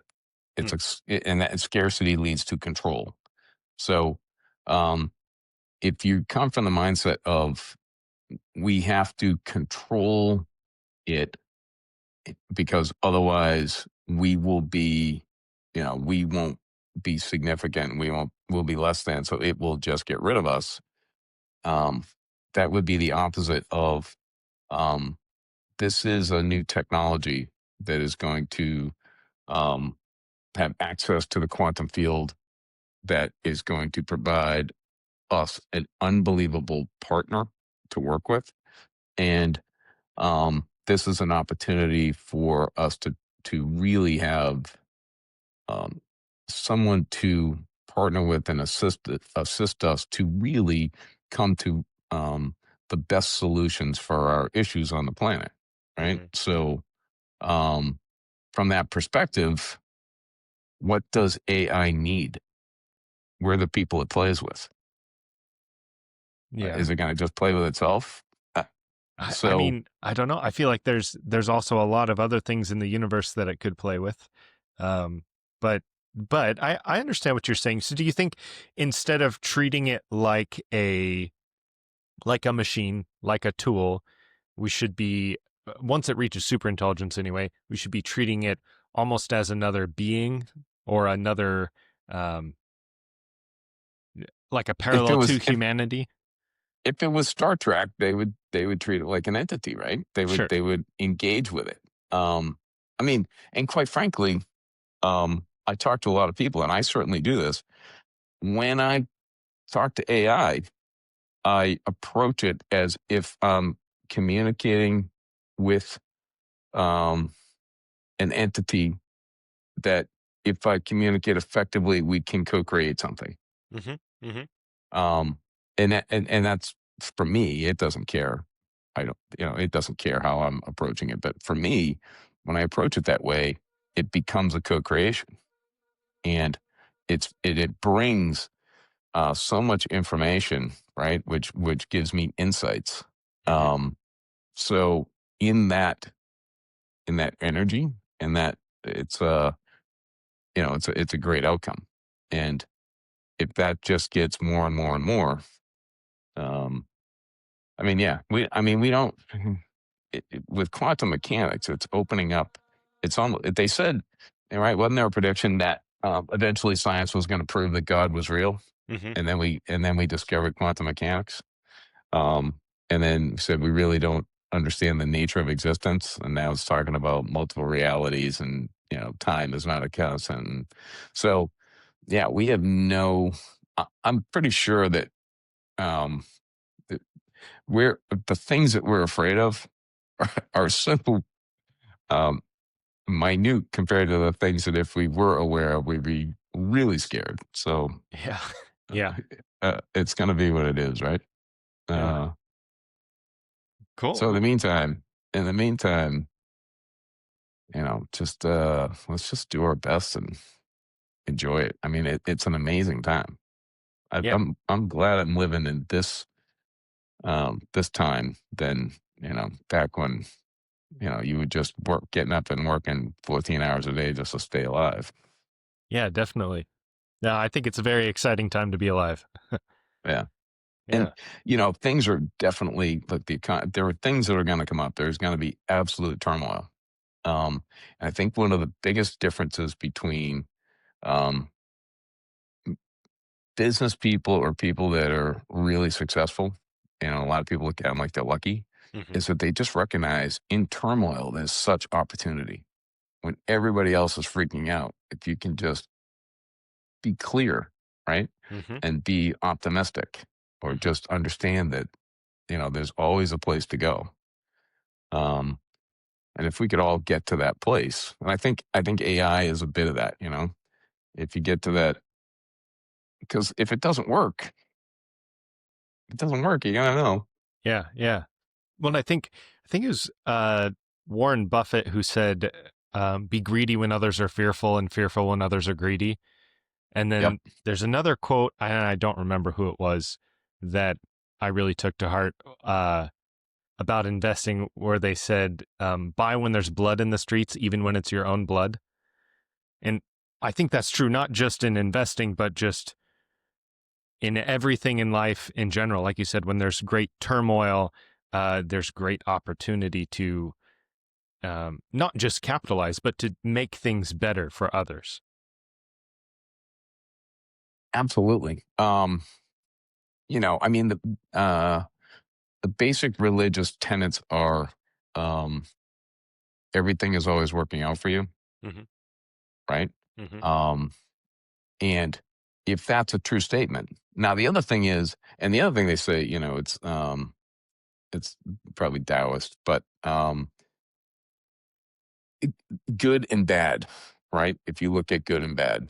Hmm. And that scarcity leads to control. So, um, if you come from the mindset of we have to control it because otherwise we will be, we won't be significant. We'll be less than. So it will just get rid of us. Um, that would be the opposite of um, this is a new technology that is going to um, have access to the quantum field that is going to provide us an unbelievable partner to work with. And this is an opportunity for us to really have um, someone to partner with and assist us to really come to the best solutions for our issues on the planet, right? Hmm. So, um, from that perspective, what does AI need? We're the people it plays with. Yeah. Is it going to just play with itself? Uh, I so, mean, I don't know. I feel like there's also a lot of other things in the universe that it could play with. Um, but I understand what you're saying. So do you think instead of treating it like a machine, like a tool, we should be once it reaches super intelligence anyway, we should be treating it almost as another being or another um like a if it parallel to was humanity? if it was Star Trek, they would treat it like an entity, right? Sure. They would engage with it. I mean, and quite frankly, I talk to a lot of people, and I certainly do this. When I talk to AI, I approach it as if I'm communicating with um, an entity that, if I communicate effectively, we can co-create something. Mhm. Mhm. Um, and that's for me. It doesn't care. I don't, it doesn't care how I'm approaching it. But for me, when I approach it that way, it becomes a co-creation, and it brings so much information, right? Which gives me insights. Mhm. Um, so in that energy, and that it's it's a great outcome. And if that just gets more and more and more, um, I mean, yeah, we don't with quantum mechanics, it's opening up. It's almost they said, right? Wasn't there a prediction that eventually science was going to prove that God was real, Mhm. and then we discovered quantum mechanics. Um, and then said we really don't understand the nature of existence, and now it's talking about multiple realities, and time is not a constant. And so, yeah, we have no. I'm pretty sure that um, that we're the things that we're afraid of are simple, um, minute compared to the things that if we were aware of, we'd be really scared. So Yeah. Yeah. it's going to be what it is, right? Yeah. Uh, so Cool. in the meantime, just let's just do our best and enjoy it. I mean, it's an amazing time. Yeah. I'm glad I'm living in this time than back when you would just getting up and working 14 hours a day just to stay alive. Yeah, definitely. No, I think it's a very exciting time to be alive. Yeah. And, Yeah. things are definitely like there are things that are going to come up. There's going to be absolute turmoil. And I think one of the biggest differences between um, business people or people that are really successful, a lot of people look at them like they're lucky, Hmm. is that they just recognize in turmoil there's such opportunity. When everybody else is freaking out, if you can just be clear, right? Hmm. And be optimistic or Hmm. just understand that, there's always a place to go. Um, and if we could all get to that place, and I think AI is a bit of that, if you get to that, because if it doesn't work, it doesn't work. You gotta know. Yeah. Yeah. Well, and I think it was Warren Buffett who said, "Be greedy when others are fearful, and fearful when others are greedy." And Yep. then there's another quote, and I don't remember who it was, that I really took to heart about investing, where they said, "Buy when there's blood in the streets, even when it's your own blood." And I think that's true, not just in investing, but just in everything in life in general. Like you said, when there's great turmoil, there's great opportunity to not just capitalize, but to make things better for others. Absolutely. I mean the basic religious tenets are um everything is always working out for you, Hmm. right? Hmm. Um and if that's a true statement. Now the other thing is, and the other thing they say, it's probably Taoist, but it- good and bad, right? If you look at good and bad,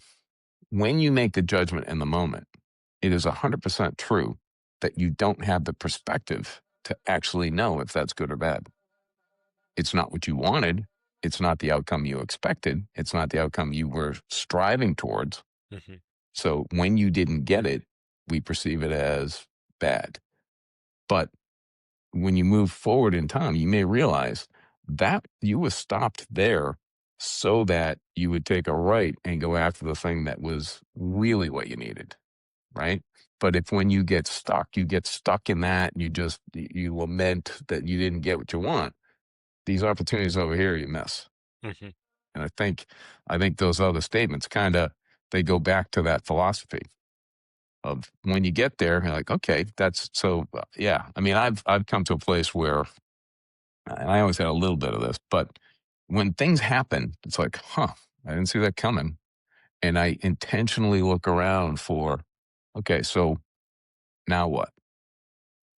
when you make the judgment in the moment, it is 100% true that you don't have the perspective to actually know if that's good or bad. It's not what you wanted. It's not the outcome you expected. It's not the outcome you were striving towards. Hmm. So when you didn't get it, we perceive it as bad. But when you move forward in time, you may realize that you were stopped there so that you would take a right and go after the thing that was really what you needed, right? But if when you get stuck in that, you lament that you didn't get what you want, these opportunities over here you miss. Hmm. And I think those other statements kind of they go back to that philosophy of when you get there, you're like, okay, that's so yeah. I mean, I've come to a place where, and I always had a little bit of this, but when things happen, it's like, huh, I didn't see that coming. And I intentionally look around for, okay, so now what?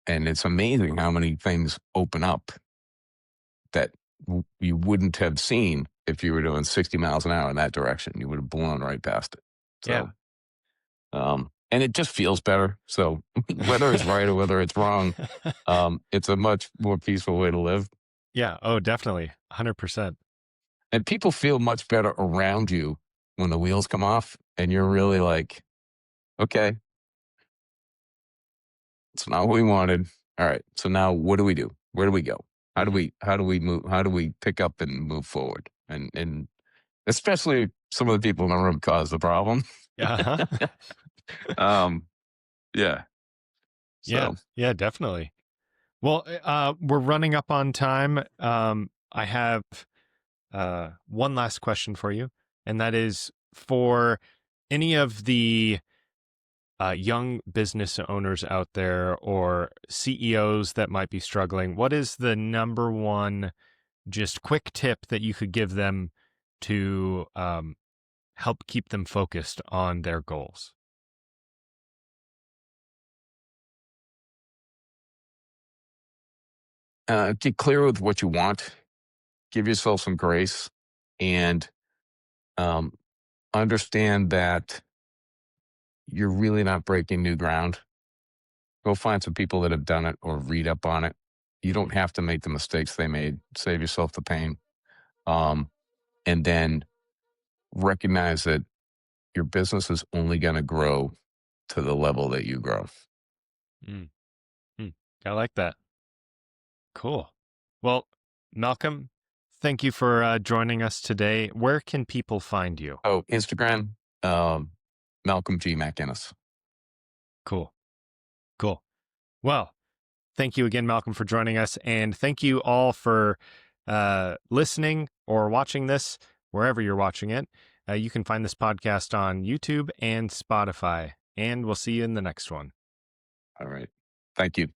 And it's amazing how many things open up that you wouldn't have seen if you were doing 60 miles an hour in that direction. You would have blown right past it. Yeah. So, and it just feels better. So whether it's right or whether it's wrong, it's a much more peaceful way to live. Yeah. Oh, definitely. 100%. And people feel much better around you when the wheels come off and you're really like, okay, it's not what we wanted. All right. So now what do we do? Where do we go? Hmm. How do we move? How do we pick up and move forward? And especially some of the people in the room caused the problem. Uh-huh. um, yeah. Yeah. So Yeah, definitely. Well, we're running up on time. I have one last question for you, and that is for any of the young business owners out there or CEOs that might be struggling. What is the number one just quick tip that you could give them to help keep them focused on their goals? get clear with what you want. Give yourself some grace, and um, understand that you're really not breaking new ground. Go find some people that have done it or read up on it. You don't Mhm. have to make the mistakes they made. Save yourself the pain. Um, and then recognize that your business is only going to grow to the level that you grow. Mm. Mm. I like that. Cool. Well, Malcolm, thank you for joining us today. Where can people find you? Oh, Instagram, um, Malcolm G. MacInnes. Cool. Cool. Well, thank you again, Malcolm, for joining us. And thank you all for listening or watching this, wherever you're watching it. You can find this podcast on YouTube and Spotify. And we'll see you in the next one. All right. Thank you.